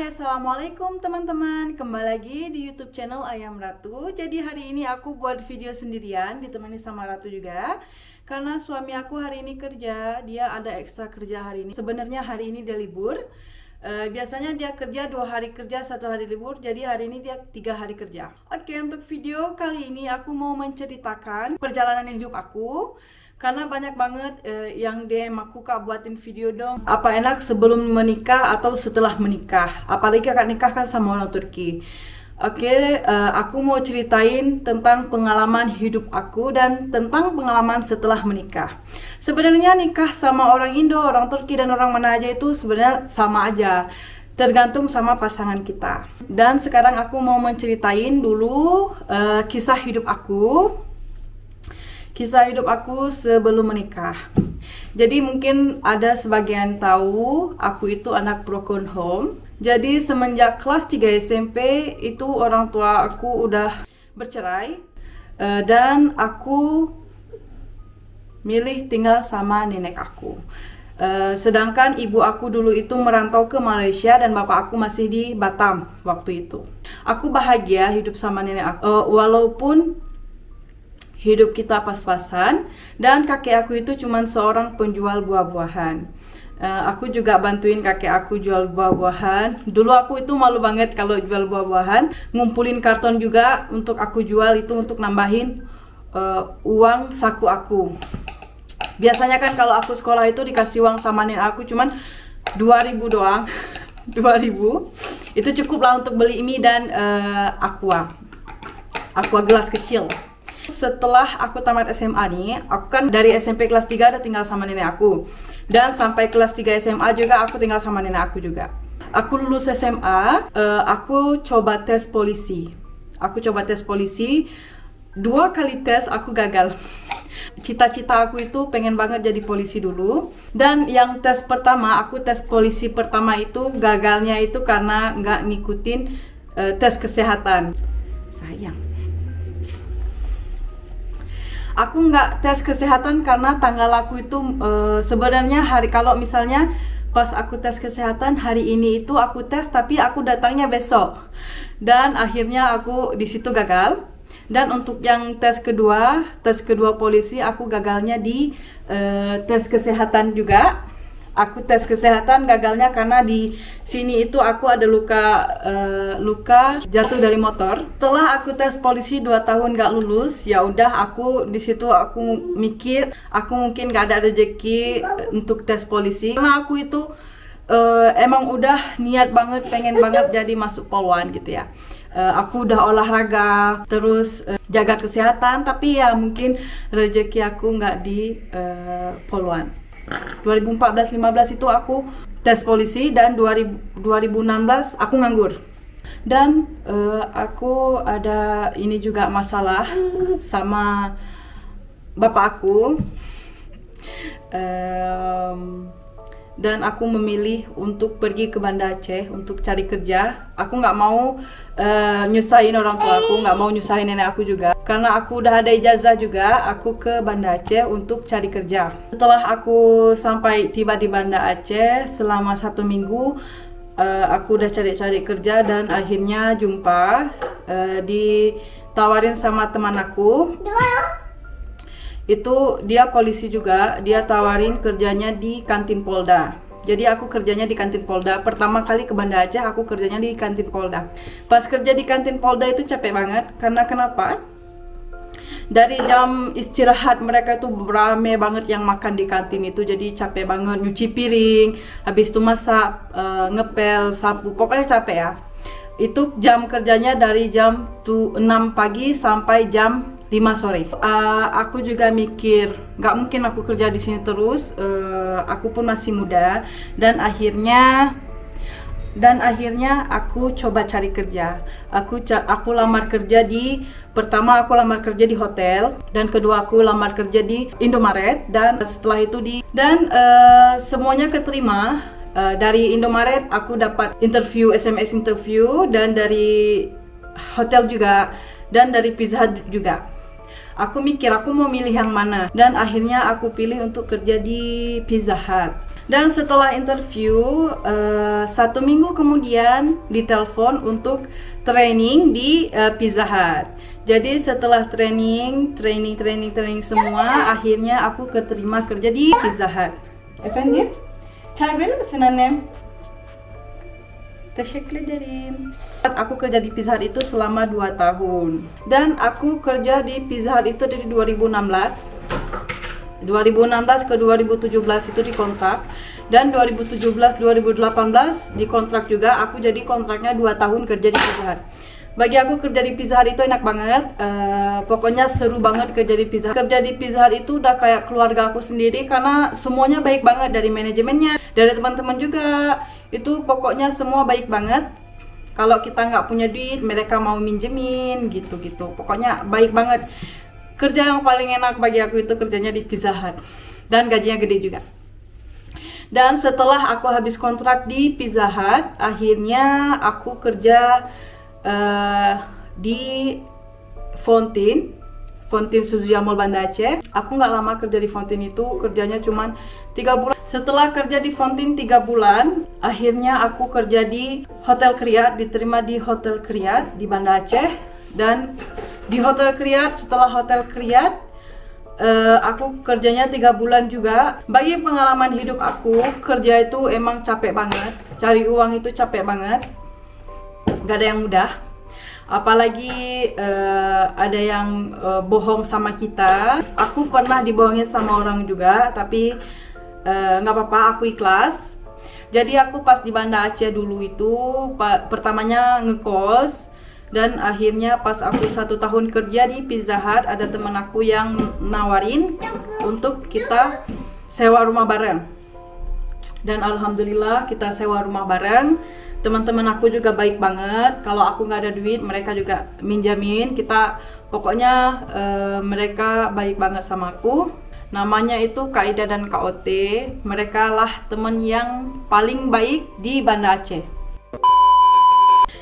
Assalamualaikum teman-teman. Kembali lagi di YouTube channel Ayam Ratu. Jadi hari ini aku buat video sendirian, ditemani sama Ratu juga. Karena suami aku hari ini kerja, dia ada ekstra kerja hari ini. Sebenarnya hari ini dia libur. Biasanya dia kerja 2 hari kerja, 1 hari libur. Jadi hari ini dia 3 hari kerja. Oke, untuk video kali ini aku mau menceritakan perjalanan hidup aku. Karena banyak banget yang DM aku, Kak, buatin video dong, apa enak sebelum menikah atau setelah menikah, apalagi kakak nikah kan sama orang Turki. Oke, aku mau ceritain tentang pengalaman hidup aku dan tentang pengalaman setelah menikah. Sebenarnya nikah sama orang Indo, orang Turki, dan orang mana aja itu sebenarnya sama aja, tergantung sama pasangan kita. Dan sekarang aku mau menceritain dulu kisah hidup aku. Kisah hidup aku sebelum menikah. Jadi mungkin ada sebagian tahu aku itu anak broken home. Jadi semenjak kelas 3 SMP itu orang tua aku udah bercerai. Dan aku milih tinggal sama nenek aku. Sedangkan ibu aku dulu itu merantau ke Malaysia dan bapak aku masih di Batam waktu itu. Aku bahagia hidup sama nenek aku. Walaupun hidup kita pas-pasan dan kakek aku itu cuma seorang penjual buah-buahan. Aku juga bantuin kakek aku jual buah-buahan. Dulu aku itu malu banget kalau jual buah-buahan. Ngumpulin karton juga untuk aku jual, itu untuk nambahin uang saku aku. Biasanya kan kalau aku sekolah itu dikasih uang sama nenek aku cuman 2.000 doang. 2.000 itu cukup lah untuk beli mie dan aqua gelas kecil. Setelah aku tamat SMA nih, aku kan dari SMP kelas 3 udah tinggal sama nenek aku. Dan sampai kelas 3 SMA juga aku tinggal sama nenek aku juga. Aku lulus SMA, aku coba tes polisi. Aku coba tes polisi, 2 kali tes aku gagal. Cita-cita aku itu pengen banget jadi polisi dulu. Dan yang tes pertama, aku tes polisi pertama itu gagalnya itu karena nggak ngikutin tes kesehatan. Sayang. Aku nggak tes kesehatan karena tanggal aku itu sebenarnya kalau misalnya pas aku tes kesehatan hari ini itu aku tes tapi aku datangnya besok, dan akhirnya aku di situ gagal. Dan untuk yang tes kedua polisi, aku gagalnya di tes kesehatan juga. Aku tes kesehatan gagalnya karena di sini itu aku ada luka jatuh dari motor. Setelah aku tes polisi 2 tahun gak lulus, ya udah aku di situ aku mikir aku mungkin gak ada rezeki untuk tes polisi. Karena aku itu emang udah niat banget, pengen banget jadi masuk Polwan gitu ya. Aku udah olahraga, terus jaga kesehatan, tapi ya mungkin rezeki aku nggak di Polwan. 2014-15 itu aku tes polisi dan 2016 aku nganggur. Dan aku ada ini juga masalah sama bapak aku. Dan aku memilih untuk pergi ke Banda Aceh untuk cari kerja. Aku nggak mau nyusahin orang tua aku, nggak mau nyusahin nenek aku juga. Karena aku udah ada ijazah juga, aku ke Banda Aceh untuk cari kerja. Setelah aku sampai tiba di Banda Aceh, selama 1 minggu aku udah cari-cari kerja dan akhirnya jumpa, ditawarin sama teman aku. Itu dia polisi juga, dia tawarin kerjanya di kantin Polda. Jadi aku kerjanya di kantin Polda. Pertama kali ke Banda Aceh aku kerjanya di kantin Polda. Pas kerja di kantin Polda itu capek banget. Karena kenapa? Dari jam istirahat mereka itu rame banget yang makan di kantin itu. Jadi capek banget, nyuci piring, habis itu masak, ngepel, sapu, pokoknya capek ya. Itu jam kerjanya dari jam 6 pagi sampai jam 5 sore. Aku juga mikir nggak mungkin aku kerja di sini terus. Aku pun masih muda, dan akhirnya aku coba cari kerja. Aku lamar kerja pertama aku lamar kerja di hotel, dan kedua aku lamar kerja di Indomaret, dan setelah itu semuanya keterima. Dari Indomaret aku dapat SMS interview, dan dari hotel juga, dan dari Pizza Hut juga. Aku mikir aku mau milih yang mana, dan akhirnya aku pilih untuk kerja di Pizza Hut. Dan setelah interview, 1 minggu kemudian ditelepon untuk training di Pizza Hut. Jadi setelah training semua, akhirnya aku keterima kerja di Pizza Hut. Efendim? Çay verir misin annem? Teşekkür ederim. Aku kerja di Pizza Hut itu selama 2 tahun. Dan aku kerja di Pizza Hut itu dari 2016 ke 2017 itu dikontrak. Dan 2017-2018 dikontrak juga. Aku jadi kontraknya 2 tahun kerja di Pizza Hut. Bagi aku kerja di Pizza Hut itu enak banget. Pokoknya seru banget kerja di Pizza Hut. Kerja di Pizza Hut itu udah kayak keluarga aku sendiri, karena semuanya baik banget, dari manajemennya, dari teman-teman juga. Itu pokoknya semua baik banget. Kalau kita nggak punya duit, mereka mau minjemin gitu-gitu. Pokoknya baik banget. Kerja yang paling enak bagi aku itu kerjanya di Pizza Hut. Dan gajinya gede juga. Dan setelah aku habis kontrak di Pizza Hut, akhirnya aku kerja di Fontin Suzuya Mall Banda Aceh. Aku nggak lama kerja di Fontin itu, kerjanya cuma 3 bulan. Setelah kerja di Fontin 3 bulan, akhirnya aku kerja di Hotel Kriat, diterima di Hotel Kriat di Banda Aceh. Dan di Hotel Kriat, setelah Hotel Kriat, aku kerjanya 3 bulan juga. Bagi pengalaman hidup aku, kerja itu emang capek banget. Cari uang itu capek banget, gak ada yang mudah. Apalagi ada yang bohong sama kita. Aku pernah dibohongin sama orang juga, tapi nggak apa-apa, aku ikhlas. Jadi aku pas di Banda Aceh dulu itu pertamanya ngekos, dan akhirnya pas aku 1 tahun kerja di Pizza Hut, ada teman aku yang nawarin untuk kita sewa rumah bareng. Dan alhamdulillah kita sewa rumah bareng. Teman-teman aku juga baik banget. Kalau aku nggak ada duit, mereka juga minjamin. Kita pokoknya mereka baik banget sama aku. Namanya itu Kak Ida dan Kak Ote. Mereka lah teman yang paling baik di Banda Aceh.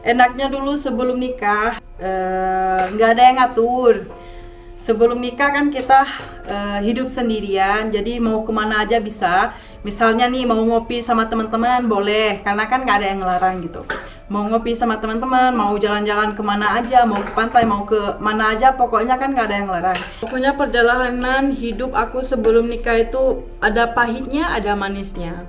Enaknya dulu sebelum nikah nggak ada yang ngatur. Sebelum nikah kan kita hidup sendirian, jadi mau kemana aja bisa. Misalnya nih mau ngopi sama teman-teman boleh, karena kan nggak ada yang ngelarang gitu. Mau ngopi sama teman-teman, mau jalan-jalan kemana aja, mau ke pantai, mau ke mana aja, pokoknya kan nggak ada yang ngelarang. Pokoknya perjalanan hidup aku sebelum nikah itu ada pahitnya, ada manisnya.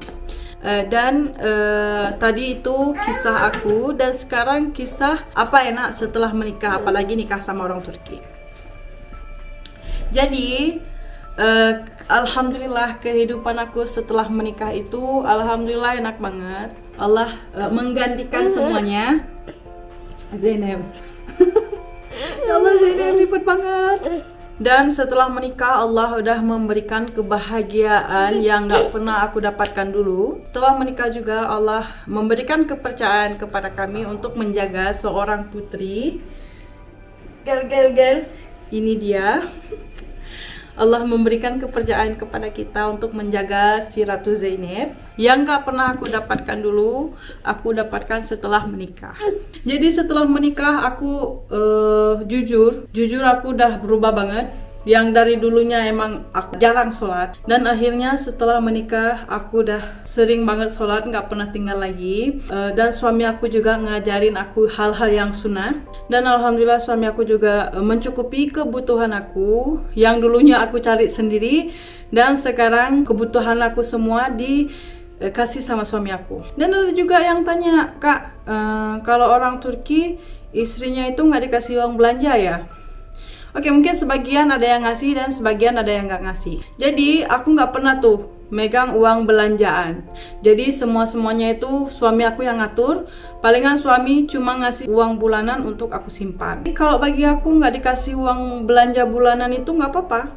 Tadi itu kisah aku, dan sekarang kisah apa enak setelah menikah, apalagi nikah sama orang Turki. Jadi alhamdulillah kehidupan aku setelah menikah itu alhamdulillah enak banget. Allah menggantikan semuanya. Zainab. Ya Allah, Zainab ribet banget. Dan setelah menikah Allah udah memberikan kebahagiaan yang gak pernah aku dapatkan dulu. Setelah menikah juga Allah memberikan kepercayaan kepada kami untuk menjaga seorang putri. Gel. Ini dia. Allah memberikan kepercayaan kepada kita untuk menjaga si Ratu Zainab yang gak pernah aku dapatkan dulu, aku dapatkan setelah menikah. Jadi setelah menikah aku jujur aku udah berubah banget. Yang dari dulunya emang aku jarang sholat, dan akhirnya setelah menikah aku udah sering banget sholat, nggak pernah tinggal lagi. Dan suami aku juga ngajarin aku hal-hal yang sunnah, dan alhamdulillah suami aku juga mencukupi kebutuhan aku yang dulunya aku cari sendiri, dan sekarang kebutuhan aku semua dikasih sama suami aku. Dan ada juga yang tanya, Kak, kalau orang Turki istrinya itu nggak dikasih uang belanja ya? Oke, mungkin sebagian ada yang ngasih dan sebagian ada yang nggak ngasih. Jadi aku nggak pernah tuh megang uang belanjaan. Jadi semuanya itu suami aku yang ngatur. Palingan suami cuma ngasih uang bulanan untuk aku simpan. Kalau bagi aku nggak dikasih uang belanja bulanan itu nggak apa-apa,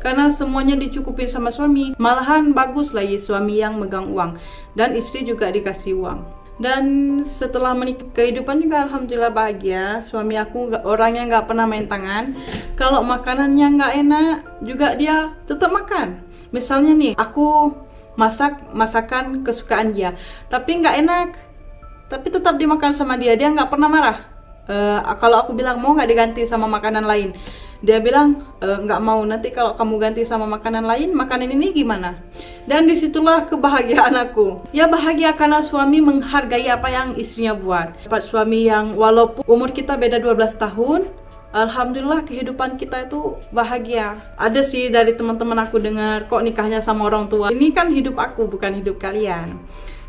karena semuanya dicukupin sama suami. Malahan bagus lagi suami yang megang uang, dan istri juga dikasih uang. Dan setelah menikah kehidupan juga alhamdulillah bahagia. Suami aku orangnya nggak pernah main tangan. Kalau makanannya nggak enak juga dia tetap makan. Misalnya nih aku masakan kesukaan dia, tapi nggak enak, tapi tetap dimakan sama dia. Dia nggak pernah marah. Kalau aku bilang mau nggak diganti sama makanan lain, Dia bilang nggak mau, nanti kalau kamu ganti sama makanan lain, makanan ini gimana? Dan disitulah kebahagiaan aku. Ya bahagia karena suami menghargai apa yang istrinya buat. Dapat suami yang walaupun umur kita beda 12 tahun, alhamdulillah kehidupan kita itu bahagia. Ada sih dari teman-teman aku dengar, kok nikahnya sama orang tua. Ini kan hidup aku, bukan hidup kalian.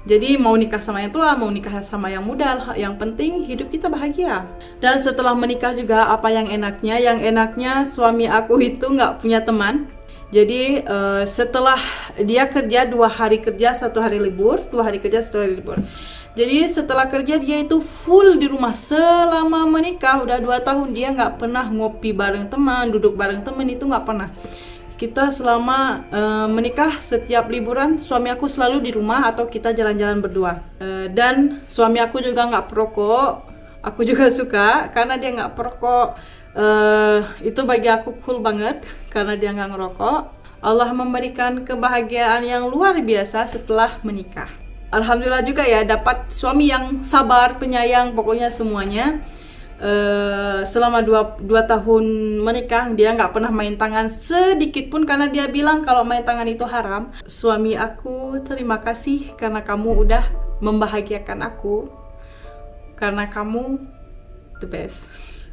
Jadi mau nikah sama yang tua, mau nikah sama yang muda, yang penting hidup kita bahagia. Dan setelah menikah juga apa yang enaknya? Yang enaknya suami aku itu nggak punya teman. Jadi setelah dia kerja 2 hari kerja 1 hari libur, 2 hari kerja 1 hari libur. Jadi setelah kerja dia itu full di rumah selama menikah. Udah 2 tahun dia nggak pernah ngopi bareng teman, duduk bareng teman, itu nggak pernah. Kita selama menikah setiap liburan suami aku selalu di rumah atau kita jalan-jalan berdua. Dan suami aku juga nggak perokok. Aku juga suka karena dia nggak perokok. Itu bagi aku cool banget karena dia nggak ngerokok. Allah memberikan kebahagiaan yang luar biasa setelah menikah. Alhamdulillah juga ya dapat suami yang sabar, penyayang, pokoknya semuanya. Selama 2 tahun menikah dia nggak pernah main tangan sedikit pun karena dia bilang kalau main tangan itu haram. Suami aku, terima kasih karena kamu udah membahagiakan aku, karena kamu the best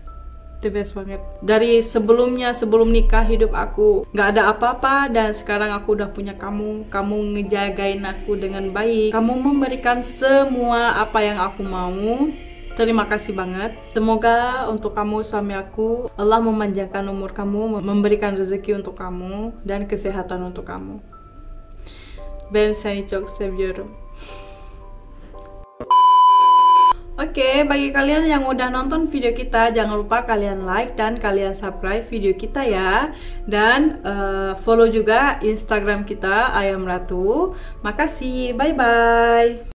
banget. Dari sebelumnya, sebelum nikah hidup aku nggak ada apa-apa, dan sekarang aku udah punya kamu ngejagain aku dengan baik, kamu memberikan semua apa yang aku mau. Terima kasih banget. Semoga untuk kamu suami aku, Allah memanjangkan umur kamu, memberikan rezeki untuk kamu dan kesehatan untuk kamu. Ben seni çok seviyorum. Oke, bagi kalian yang udah nonton video kita, jangan lupa kalian like dan kalian subscribe video kita ya. Dan follow juga Instagram kita Ayam Ratu. Makasih, bye-bye.